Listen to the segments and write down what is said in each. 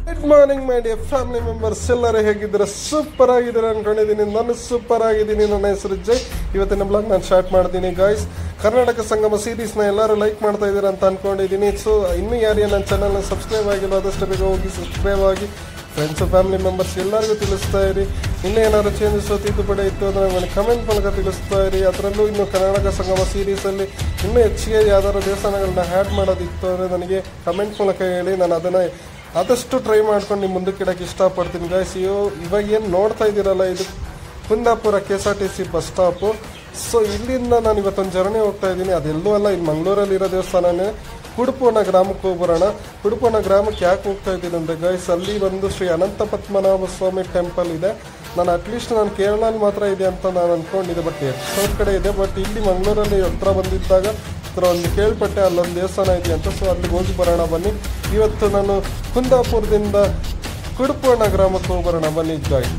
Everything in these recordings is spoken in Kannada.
Good morning my dear family members, ಎಲ್ಲರೂ ಹೇಗಿದ್ದೀರಾ? ಸೂಪರ್ ಆಗಿದ್ದೀರಾ ಅನ್ಕೊಂಡಿದ್ದೀನಿ. ನಾನು ಸೂಪರ್ ಆಗಿದ್ದೀನಿ. ನನ್ನ ಹೆಸರು ಜೈ. ಇವತ್ತಿನ ಬ್ಲಾಗ್ ನಾನು ಸ್ಟಾರ್ಟ್ ಮಾಡ್ತೀನಿ ಗಾಯ್ಸ್. ಕರ್ನಾಟಕ ಸಂಗಮ ಸೀರೀಸ್ನ ಎಲ್ಲರೂ ಲೈಕ್ ಮಾಡ್ತಾ ಇದ್ದೀರಾ ಅಂತ ಅನ್ಕೊಂಡಿದ್ದೀನಿ. ಸೊ ಇನ್ನೂ ಯಾರು ನನ್ನ ಚಾನಲ್ನ ಸಬ್ಸ್ಕ್ರೈಬ್ ಆಗಿಲ್ಲ ಆದಷ್ಟು ಬೇಗ ಹೋಗಿ ಸಬ್ಸ್ಕ್ರೈಬ್ ಆಗಿ ಫ್ರೆಂಡ್ಸು ಫ್ಯಾಮಿಲಿ ಮೆಂಬರ್ಸ್ ಎಲ್ಲರಿಗೂ ತಿಳಿಸ್ತಾ ಇರಿ. ಇನ್ನೂ ಏನಾದ್ರು ಚೇಂಜಸ್ ತಿದ್ದುಪಡಿ ಇತ್ತು ಅಂದರೆ ನನಗೆ ಕಮೆಂಟ್ ಮೂಲಕ ತಿಳಿಸ್ತಾ ಇರಿ. ಅದರಲ್ಲೂ ಇನ್ನು ಕರ್ನಾಟಕ ಸಂಗಮ ಸೀರೀಸಲ್ಲಿ ಇನ್ನೂ ಹೆಚ್ಚಿಗೆ ಯಾವ್ದಾದ್ರು ದೇವಸ್ಥಾನಗಳನ್ನ ಆ್ಯಡ್ ಮಾಡೋದಿತ್ತು ಅಂದರೆ ನನಗೆ ಕಮೆಂಟ್ ಮೂಲಕ ಹೇಳಿ. ನಾನು ಅದನ್ನು ಆದಷ್ಟು ಟ್ರೈ ಮಾಡ್ಕೊಂಡು ನಿಮ್ಮ ಮುಂದಕ್ಕೆ ಇಡೋಕ್ಕೆ ಇಷ್ಟಪಡ್ತೀನಿ ಗಾಯ್ಸ್. ಇವಾಗ ಏನು ನೋಡ್ತಾ ಇದ್ದೀರಲ್ಲ, ಇದು Kundapura KSRTC bus stop. So ಇಲ್ಲಿಂದ ನಾನು ಇವತ್ತೊಂದು ಜರ್ನಿ ಹೋಗ್ತಾ ಇದ್ದೀನಿ. ಅದೆಲ್ಲೂ ಅಲ್ಲ, ಇಲ್ಲಿ ಮಂಗಳೂರಲ್ಲಿರೋ ದೇವಸ್ಥಾನನೇ. ಕುಡುಪುವನ ಗ್ರಾಮಕ್ಕೆ ಹೋಗ್ಬರೋಣ. ಕುಡುಪುವನ ಗ್ರಾಮಕ್ಕೆ ಯಾಕೆ ಹೋಗ್ತಾ ಇದ್ದೀನಿ ಅಂದರೆ ಗಾಯ್ಸ್, ಅಲ್ಲಿ ಒಂದು ಶ್ರೀ ಅನಂತ ಪದ್ಮನಾಭ ಸ್ವಾಮಿ ಟೆಂಪಲ್ ಇದೆ. ನಾನು ಅಟ್ಲೀಸ್ಟ್ ನಾನು ಕೇರಳಲ್ಲಿ ಮಾತ್ರ ಇದೆ ಅಂತ ನಾನು ಅಂದ್ಕೊಂಡಿದ್ದೆ, ಬಟ್ ಎಷ್ಟೊಂದು ಕಡೆ ಇದೆ. ಬಟ್ ಇಲ್ಲಿ ಮಂಗಳೂರಲ್ಲಿ ಹತ್ರ ಬಂದಿದ್ದಾಗ ಒಂದು ಕೇಳ್ಪಟ್ಟೆ ಅಲ್ಲೊಂದು ದೇವಸ್ಥಾನ ಇದೆ ಅಂತ. ಸೊ ಅಲ್ಲಿಗೆ ಹೋಗಿ ಬರೋಣ ಬನ್ನಿ. ಇವತ್ತು ನಾನು ಕುಂದಾಪುರದಿಂದ ಕುಡುಪುವನ ಗ್ರಾಮಕ್ಕೆ ಹೋಗಿ ಬರೋಣ ಬನ್ನಿ ಗಾಯ್ಸ್.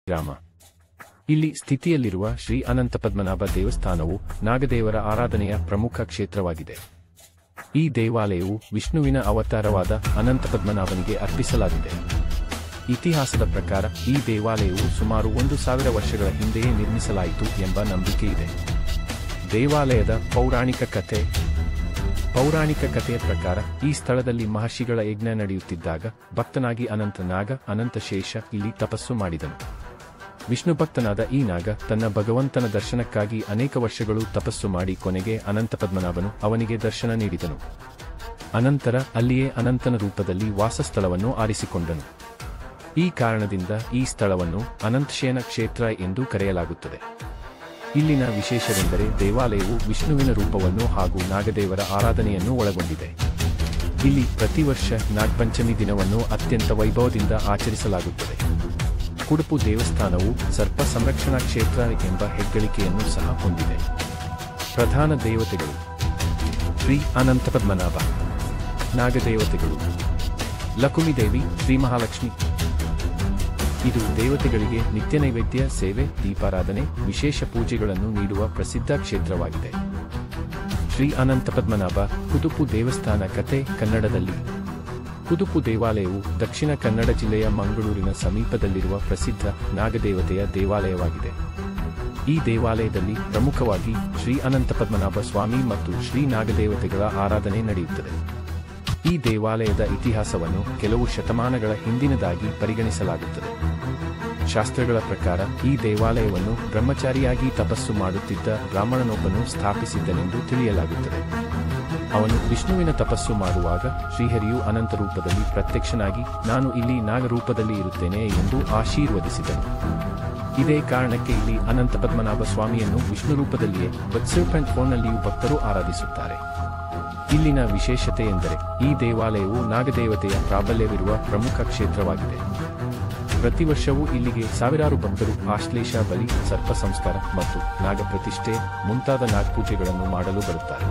ಗ್ರಾಮ ಇಲ್ಲಿ ಸ್ಥಿತಿಯಲ್ಲಿರುವ ಶ್ರೀ ಅನಂತ ಪದ್ಮನಾಭ ದೇವಸ್ಥಾನವು ನಾಗದೇವರ ಆರಾಧನೆಯ ಪ್ರಮುಖ ಕ್ಷೇತ್ರವಾಗಿದೆ. ಈ ದೇವಾಲಯವು ವಿಷ್ಣುವಿನ ಅವತಾರವಾದ ಅನಂತ ಪದ್ಮನಾಭನಿಗೆ ಅರ್ಪಿಸಲಾಗಿದೆ. ಇತಿಹಾಸದ ಪ್ರಕಾರ ಈ ದೇವಾಲಯವು ಸುಮಾರು 1000 ವರ್ಷಗಳ ಹಿಂದೆಯೇ ನಿರ್ಮಿಸಲಾಯಿತು ಎಂಬ ನಂಬಿಕೆ ಇದೆ. ದೇವಾಲಯದ ಪೌರಾಣಿಕ ಕಥೆಯ ಪ್ರಕಾರ ಈ ಸ್ಥಳದಲ್ಲಿ ಮಹರ್ಷಿಗಳ ಯಜ್ಞ ನಡೆಯುತ್ತಿದ್ದಾಗ ಭಕ್ತನಾಗಿ ಅನಂತ ಶೇಷ ಇಲ್ಲಿ ತಪಸ್ಸು ಮಾಡಿದನು. ವಿಷ್ಣು ಭಕ್ತನಾದ ಈ ನಾಗ ತನ್ನ ಭಗವಂತನ ದರ್ಶನಕ್ಕಾಗಿ ಅನೇಕ ವರ್ಷಗಳು ತಪಸ್ಸು ಮಾಡಿ ಕೊನೆಗೆ ಅನಂತ ಪದ್ಮನಾಭನು ಅವನಿಗೆ ದರ್ಶನ ನೀಡಿದನು. ಅನಂತರ ಅಲ್ಲಿಯೇ ಅನಂತನ ರೂಪದಲ್ಲಿ ವಾಸಸ್ಥಳವನ್ನು ಆರಿಸಿಕೊಂಡನು. ಈ ಕಾರಣದಿಂದ ಈ ಸ್ಥಳವನ್ನು ಅನಂತಶಯನ ಕ್ಷೇತ್ರ ಎಂದು ಕರೆಯಲಾಗುತ್ತದೆ. ಇಲ್ಲಿನ ವಿಶೇಷವೆಂದರೆ ದೇವಾಲಯವು ವಿಷ್ಣುವಿನ ರೂಪವನ್ನು ಹಾಗೂ ನಾಗದೇವರ ಆರಾಧನೆಯನ್ನು ಒಳಗೊಂಡಿದೆ. ಇಲ್ಲಿ ಪ್ರತಿ ವರ್ಷ ನಾಗಪಂಚಮಿ ದಿನವನ್ನು ಅತ್ಯಂತ ವೈಭವದಿಂದ ಆಚರಿಸಲಾಗುತ್ತದೆ. ಕುಡುಪು ದೇವಸ್ಥಾನವು ಸರ್ಪ ಸಂರಕ್ಷಣಾ ಕ್ಷೇತ್ರ ಎಂಬ ಹೆಗ್ಗಳಿಕೆಯನ್ನು ಸಹ ಹೊಂದಿದೆ. ಪ್ರಧಾನ ದೇವತೆಗಳು ಶ್ರೀ ಅನಂತ ಪದ್ಮನಾಭ. ನಾಗದೇವತೆಗಳು ಲಕುಮಿ ದೇವಿ, ಶ್ರೀ ಮಹಾಲಕ್ಷ್ಮಿ. ಇದು ದೇವತೆಗಳಿಗೆ ನಿತ್ಯ ನೈವೇದ್ಯ ಸೇವೆ, ದೀಪಾರಾಧನೆ, ವಿಶೇಷ ಪೂಜೆಗಳನ್ನು ನೀಡುವ ಪ್ರಸಿದ್ಧ ಕ್ಷೇತ್ರವಾಗಿದೆ. ಶ್ರೀ ಅನಂತ ಪದ್ಮನಾಭ ಕುದುಪು ದೇವಸ್ಥಾನ ಕಥೆ ಕನ್ನಡದಲ್ಲಿ. ಕುದುಪು ದೇವಾಲಯವು ದಕ್ಷಿಣ ಕನ್ನಡ ಜಿಲ್ಲೆಯ ಮಂಗಳೂರಿನ ಸಮೀಪದಲ್ಲಿರುವ ಪ್ರಸಿದ್ಧ ನಾಗದೇವತೆಯ ದೇವಾಲಯವಾಗಿದೆ. ಈ ದೇವಾಲಯದಲ್ಲಿ ಪ್ರಮುಖವಾಗಿ ಶ್ರೀ ಅನಂತ ಪದ್ಮನಾಭ ಸ್ವಾಮಿ ಮತ್ತು ಶ್ರೀ ನಾಗದೇವತೆಗಳ ಆರಾಧನೆ ನಡೆಯುತ್ತದೆ. ಈ ದೇವಾಲಯದ ಇತಿಹಾಸವನ್ನು ಕೆಲವು ಶತಮಾನಗಳ ಹಿಂದಿನದಾಗಿ ಪರಿಗಣಿಸಲಾಗುತ್ತದೆ. ಶಾಸ್ತ್ರಗಳ ಪ್ರಕಾರ ಈ ದೇವಾಲಯವನ್ನು ಬ್ರಹ್ಮಚಾರಿಯಾಗಿ ತಪಸ್ಸು ಮಾಡುತ್ತಿದ್ದ ಬ್ರಾಹ್ಮಣನೊಬ್ಬನು ಸ್ಥಾಪಿಸಿದ್ದನೆಂದು ತಿಳಿಯಲಾಗುತ್ತದೆ. ಅವನು ವಿಷ್ಣುವಿನ ತಪಸ್ಸು ಮಾಡುವಾಗ ಶ್ರೀಹರಿಯು ಅನಂತ ರೂಪದಲ್ಲಿ ಪ್ರತ್ಯಕ್ಷನಾಗಿ ನಾನು ಇಲ್ಲಿ ನಾಗರೂಪದಲ್ಲಿ ಇರುತ್ತೇನೆ ಎಂದು ಆಶೀರ್ವದಿಸಿದನು. ಇದೇ ಕಾರಣಕ್ಕೆ ಇಲ್ಲಿ ಅನಂತ ಪದ್ಮನಾಭ ಸ್ವಾಮಿಯನ್ನು ವಿಷ್ಣು ರೂಪದಲ್ಲಿಯೇ ಫೋನ್ನಲ್ಲಿಯೂ ಭಕ್ತರು ಆರಾಧಿಸುತ್ತಾರೆ. ಇಲ್ಲಿನ ವಿಶೇಷತೆ ಎಂದರೆ ಈ ದೇವಾಲಯವು ನಾಗದೇವತೆಯ ಪ್ರಾಬಲ್ಯವಿರುವ ಪ್ರಮುಖ ಕ್ಷೇತ್ರವಾಗಿದೆ. ಪ್ರತಿ ವರ್ಷವೂ ಇಲ್ಲಿಗೆ ಸಾವಿರಾರು ಭಕ್ತರು ಆಶ್ಲೇಷ ಬಲಿ, ಸರ್ಪ ಸಂಸ್ಕಾರ ಮತ್ತು ನಾಗ ಪ್ರತಿಷ್ಠೆ ಮುಂತಾದ ನಾಗಪೂಜೆಗಳನ್ನು ಮಾಡಲು ಬರುತ್ತಾರೆ.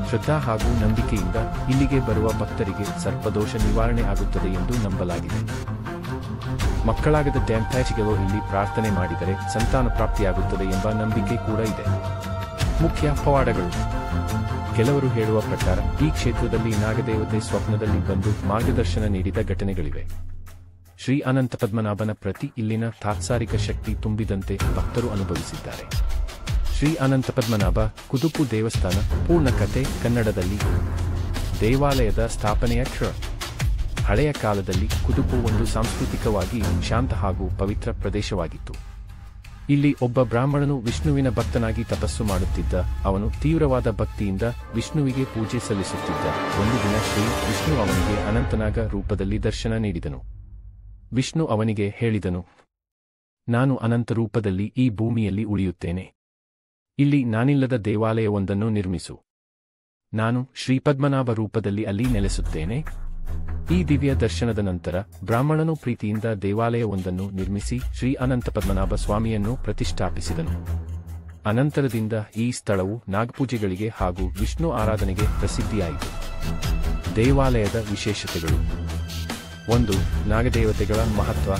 ಶ್ರದ್ಧಾ ಹಾಗೂ ನಂಬಿಕೆಯಿಂದ ಇಲ್ಲಿಗೆ ಬರುವ ಭಕ್ತರಿಗೆ ಸರ್ಪದೋಷ ನಿವಾರಣೆ ಆಗುತ್ತದೆ ಎಂದು ನಂಬಲಾಗಿದೆ. ಮಕ್ಕಳಾಗದ ಡ್ಯಾಂಪ್ಯಾಚಿಗಳು ಇಲ್ಲಿ ಪ್ರಾರ್ಥನೆ ಮಾಡಿದರೆ ಸಂತಾನ ಪ್ರಾಪ್ತಿಯಾಗುತ್ತದೆ ಎಂಬ ನಂಬಿಕೆ ಕೂಡ ಇದೆ. ಮುಖ್ಯ ಪವಾಡಗಳು. ಕೆಲವರು ಹೇಳುವ ಪ್ರಕಾರ ಈ ಕ್ಷೇತ್ರದಲ್ಲಿ ನಾಗದೇವತೆ ಸ್ವಪ್ನದಲ್ಲಿ ಬಂದು ಮಾರ್ಗದರ್ಶನ ನೀಡಿದ ಘಟನೆಗಳಿವೆ. ಶ್ರೀ ಅನಂತ ಪದ್ಮನಾಭನ ಪ್ರತಿ ಇಲ್ಲಿನ ತಾತ್ಸಾರಿಕ ಶಕ್ತಿ ತುಂಬಿದಂತೆ ಭಕ್ತರು ಅನುಭವಿಸಿದ್ದಾರೆ. ಶ್ರೀ ಅನಂತ ಪದ್ಮನಾಭ ಕುದುಪು ದೇವಸ್ಥಾನ ಪೂರ್ಣ ಕಥೆ ಕನ್ನಡದಲ್ಲಿ. ದೇವಾಲಯದ ಸ್ಥಾಪನೆಯ ಹಳೆಯ ಕಾಲದಲ್ಲಿ ಕುದುಪು ಒಂದು ಸಾಂಸ್ಕೃತಿಕವಾಗಿ ಶಾಂತ ಹಾಗೂ ಪವಿತ್ರ ಪ್ರದೇಶವಾಗಿತ್ತು. ಇಲ್ಲಿ ಒಬ್ಬ ಬ್ರಾಹ್ಮಣನು ವಿಷ್ಣುವಿನ ಭಕ್ತನಾಗಿ ತಪಸ್ಸು ಮಾಡುತ್ತಿದ್ದ. ಅವನು ತೀವ್ರವಾದ ಭಕ್ತಿಯಿಂದ ವಿಷ್ಣುವಿಗೆ ಪೂಜೆ ಸಲ್ಲಿಸುತ್ತಿದ್ದ. ಒಂದು ದಿನ ಶ್ರೀ ವಿಷ್ಣು ಅವನಿಗೆ ಅನಂತನಾಗ ರೂಪದಲ್ಲಿ ದರ್ಶನ ನೀಡಿದನು. ವಿಷ್ಣು ಅವನಿಗೆ ಹೇಳಿದನು, ನಾನು ಅನಂತ ರೂಪದಲ್ಲಿ ಈ ಭೂಮಿಯಲ್ಲಿ ಉಳಿಯುತ್ತೇನೆ. ಇಲ್ಲಿ ನಾನಿಲ್ಲದ ದೇವಾಲಯವೊಂದನ್ನು ನಿರ್ಮಿಸು. ನಾನು ಶ್ರೀಪದ್ಮನಾಭ ರೂಪದಲ್ಲಿ ಅಲ್ಲಿ ನೆಲೆಸುತ್ತೇನೆ. ಈ ದಿವ್ಯ ದರ್ಶನದ ನಂತರ ಬ್ರಾಹ್ಮಣನು ಪ್ರೀತಿಯಿಂದ ದೇವಾಲಯವೊಂದನ್ನು ನಿರ್ಮಿಸಿ ಶ್ರೀ ಅನಂತ ಪದ್ಮನಾಭ ಸ್ವಾಮಿಯನ್ನು ಪ್ರತಿಷ್ಠಾಪಿಸಿದನು. ಅನಂತರದಿಂದ ಈ ಸ್ಥಳವು ನಾಗಪೂಜೆಗಳಿಗೆ ಹಾಗೂ ವಿಷ್ಣು ಆರಾಧನೆಗೆ ಪ್ರಸಿದ್ಧಿಯಾಯಿತು. ದೇವಾಲಯದ ವಿಶೇಷತೆಗಳು. 1. ನಾಗದೇವತೆಗಳ ಮಹತ್ವ.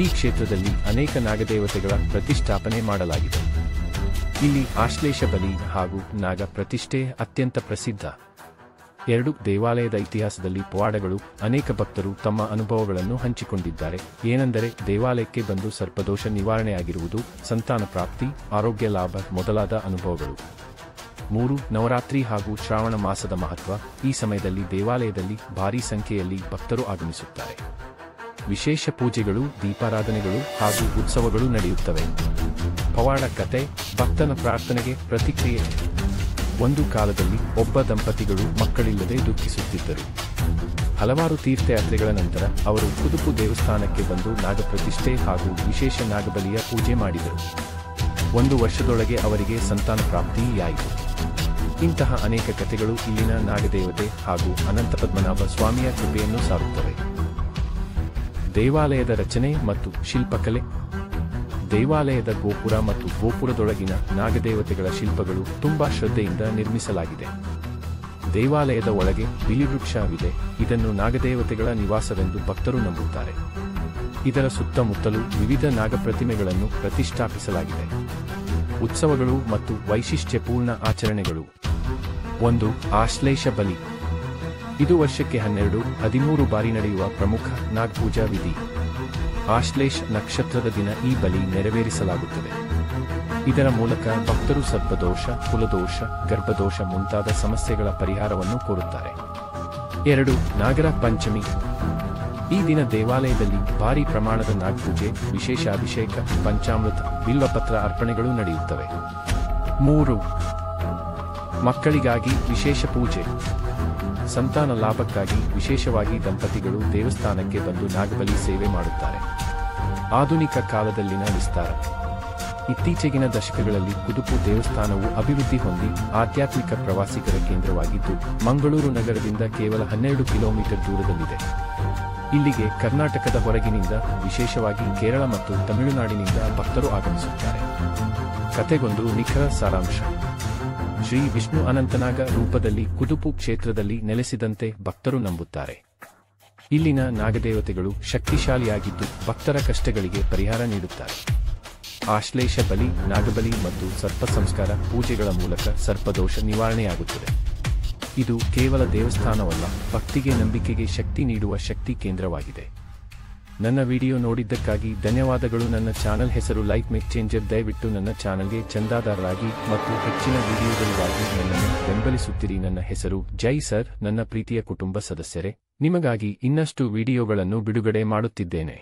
ಈ ಕ್ಷೇತ್ರದಲ್ಲಿ ಅನೇಕ ನಾಗದೇವತೆಗಳ ಪ್ರತಿಷ್ಠಾಪನೆ ಮಾಡಲಾಗಿದೆ. ಇಲ್ಲಿ ಆಶ್ಲೇಷ ಬಲಿ ಹಾಗೂ ನಾಗ ಪ್ರತಿಷ್ಠೆ ಅತ್ಯಂತ ಪ್ರಸಿದ್ಧ. 2. ದೇವಾಲಯದ ಇತಿಹಾಸದಲ್ಲಿ ಪವಾಡಗಳು. ಅನೇಕ ಭಕ್ತರು ತಮ್ಮ ಅನುಭವಗಳನ್ನು ಹಂಚಿಕೊಂಡಿದ್ದಾರೆ. ಏನೆಂದರೆ ದೇವಾಲಯಕ್ಕೆ ಬಂದು ಸರ್ಪದೋಷ ನಿವಾರಣೆಯಾಗಿರುವುದು, ಸಂತಾನ ಪ್ರಾಪ್ತಿ, ಆರೋಗ್ಯ ಲಾಭ ಮೊದಲಾದ ಅನುಭವಗಳು. 3. ನವರಾತ್ರಿ ಹಾಗೂ ಶ್ರಾವಣ ಮಾಸದ ಮಹತ್ವ. ಈ ಸಮಯದಲ್ಲಿ ದೇವಾಲಯದಲ್ಲಿ ಭಾರೀ ಸಂಖ್ಯೆಯಲ್ಲಿ ಭಕ್ತರು ಆಗಮಿಸುತ್ತಾರೆ. ವಿಶೇಷ ಪೂಜೆಗಳು, ದೀಪಾರಾಧನೆಗಳು ಹಾಗೂ ಉತ್ಸವಗಳು ನಡೆಯುತ್ತವೆ. ಪವಾಡ ಕತೆ. ಭಕ್ತನ ಪ್ರಾರ್ಥನೆಗೆ ಪ್ರತಿಕ್ರಿಯೆ. ಒಂದು ಕಾಲದಲ್ಲಿ ಒಬ್ಬ ದಂಪತಿಗಳು ಮಕ್ಕಳಿಲ್ಲದೆ ದುಃಖಿಸುತ್ತಿದ್ದರು. ಹಲವಾರು ತೀರ್ಥಯಾತ್ರೆಗಳ ನಂತರ ಅವರು ಕುದುಪು ದೇವಸ್ಥಾನಕ್ಕೆ ಬಂದು ನಾಗಪ್ರತಿಷ್ಠೆ ಹಾಗೂ ವಿಶೇಷ ನಾಗಬಲಿಯ ಪೂಜೆ ಮಾಡಿದರು. 1 ವರ್ಷದೊಳಗೆ ಅವರಿಗೆ ಸಂತಾನ ಪ್ರಾಪ್ತಿಯಾಯಿತು. ಇಂತಹ ಅನೇಕ ಕಥೆಗಳು ಇಲ್ಲಿನ ನಾಗದೇವತೆ ಹಾಗೂ ಅನಂತ ಪದ್ಮನಾಭ ಸ್ವಾಮಿಯ ಕೃಪೆಯನ್ನು ಸಾರುತ್ತವೆ. ದೇವಾಲಯದ ರಚನೆ ಮತ್ತು ಶಿಲ್ಪಕಲೆ. ದೇವಾಲಯದ ಗೋಪುರ ಮತ್ತು ಗೋಪುರದೊಳಗಿನ ನಾಗದೇವತೆಗಳ ಶಿಲ್ಪಗಳು ತುಂಬಾ ಶ್ರದ್ಧೆಯಿಂದ ನಿರ್ಮಿಸಲಾಗಿದೆ. ದೇವಾಲಯದ ಒಳಗೆ ಬಿಲಿವೃಕ್ಷವಿದೆ. ಇದನ್ನು ನಾಗದೇವತೆಗಳ ನಿವಾಸವೆಂದು ಭಕ್ತರು ನಂಬುತ್ತಾರೆ. ಇದರ ಸುತ್ತಮುತ್ತಲೂ ವಿವಿಧ ನಾಗಪ್ರತಿಮೆಗಳನ್ನು ಪ್ರತಿಷ್ಠಾಪಿಸಲಾಗಿದೆ. ಉತ್ಸವಗಳು ಮತ್ತು ವೈಶಿಷ್ಟ್ಯಪೂರ್ಣ ಆಚರಣೆಗಳು. 1. ಆಶ್ಲೇಷ ಬಲಿ. ಇದು ವರ್ಷಕ್ಕೆ 12-13 ಬಾರಿ ನಡೆಯುವ ಪ್ರಮುಖ ನಾಗಪೂಜಾ ವಿಧಿ. ಆಶ್ಲೇಷ ನಕ್ಷತ್ರದ ದಿನ ಈ ಬಲಿ ನೆರವೇರಿಸಲಾಗುತ್ತದೆ. ಇದರ ಮೂಲಕ ಭಕ್ತರು ಸರ್ಪದೋಷ, ಕುಲದೋಷ, ಗರ್ಭದೋಷ ಮುಂತಾದ ಸಮಸ್ಯೆಗಳ ಪರಿಹಾರವನ್ನು ಕೋರುತ್ತಾರೆ. 2. ನಾಗರ ಪಂಚಮಿ. ಈ ದಿನ ದೇವಾಲಯದಲ್ಲಿ ಭಾರೀ ಪ್ರಮಾಣದ ನಾಗಪೂಜೆ, ವಿಶೇಷ ಅಭಿಷೇಕ, ಪಂಚಾಮೃತ, ಬಿಲ್ವಪತ್ರ ಅರ್ಪಣೆಗಳು ನಡೆಯುತ್ತವೆ. 3. ಮಕ್ಕಳಿಗಾಗಿ ವಿಶೇಷ ಪೂಜೆ. ಸಂತಾನ ಲಾಭಕ್ಕಾಗಿ ವಿಶೇಷವಾಗಿ ದಂಪತಿಗಳು ದೇವಸ್ಥಾನಕ್ಕೆ ಬಂದು ನಾಗಬಲಿ ಸೇವೆ ಮಾಡುತ್ತಾರೆ. ಆಧುನಿಕ ಕಾಲದಲ್ಲಿನ ವಿಸ್ತಾರ. ಇತ್ತೀಚೆಗಿನ ದಶಕಗಳಲ್ಲಿ ಕುದುಪು ದೇವಸ್ಥಾನವು ಅಭಿವೃದ್ಧಿ ಹೊಂದಿ ಆಧ್ಯಾತ್ಮಿಕ ಪ್ರವಾಸಿಗರ ಕೇಂದ್ರವಾಗಿದ್ದು, ಮಂಗಳೂರು ನಗರದಿಂದ ಕೇವಲ 12 ಕಿಲೋಮೀಟರ್ ದೂರದಲ್ಲಿದೆ. ಇಲ್ಲಿಗೆ ಕರ್ನಾಟಕದ ಹೊರಗಿನಿಂದ, ವಿಶೇಷವಾಗಿ ಕೇರಳ ಮತ್ತು ತಮಿಳುನಾಡಿನಿಂದ ಭಕ್ತರು ಆಗಮಿಸುತ್ತಾರೆ. ಕಥೆಗೊಂದು ನಿಖರ ಸಾರಾಂಶ. ಶ್ರೀ ವಿಷ್ಣು ಅನಂತನಾಗ ರೂಪದಲ್ಲಿ ಕುದುಪು ಕ್ಷೇತ್ರದಲ್ಲಿ ನೆಲೆಸಿದಂತೆ ಭಕ್ತರು ನಂಬುತ್ತಾರೆ. ಇಲ್ಲಿನ ನಾಗದೇವತೆಗಳು ಶಕ್ತಿಶಾಲಿಯಾಗಿದ್ದು ಭಕ್ತರ ಕಷ್ಟಗಳಿಗೆ ಪರಿಹಾರ ನೀಡುತ್ತಾರೆ. ಆಶ್ಲೇಷ ಬಲಿ, ನಾಗಬಲಿ ಮತ್ತು ಸರ್ಪ ಸಂಸ್ಕಾರ ಪೂಜೆಗಳ ಮೂಲಕ ಸರ್ಪದೋಷ ನಿವಾರಣೆಯಾಗುತ್ತದೆ. ಇದು ಕೇವಲ ದೇವಸ್ಥಾನವಲ್ಲ, ಭಕ್ತಿಗೆ ನಂಬಿಕೆಗೆ ಶಕ್ತಿ ನೀಡುವ ಶಕ್ತಿ ಕೇಂದ್ರವಾಗಿದೆ. ನನ್ನ ವಿಡಿಯೋ ನೋಡಿದ್ದಕ್ಕಾಗಿ ಧನ್ಯವಾದಗಳು. ನನ್ನ ಚಾನಲ್ ಹೆಸರು ಲೈಫ್ ಮೇಕ್ ಚೇಂಜರ್. ದಯವಿಟ್ಟು ನನ್ನ ಚಾನಲ್ಗೆ ಚಂದಾದಾರರಾಗಿ ಮತ್ತು ಹೆಚ್ಚಿನ ವಿಡಿಯೋಗಳಿಗಾಗಿ ನನ್ನನ್ನು ಬೆಂಬಲಿಸುತ್ತಿರಿ. ನನ್ನ ಹೆಸರು ಜೈ ಸರ್. ನನ್ನ ಪ್ರೀತಿಯ ಕುಟುಂಬ ಸದಸ್ಯರೇ, ನಿಮಗಾಗಿ ಇನ್ನಷ್ಟು ವಿಡಿಯೋಗಳನ್ನು ಬಿಡುಗಡೆ ಮಾಡುತ್ತಿದ್ದೇನೆ.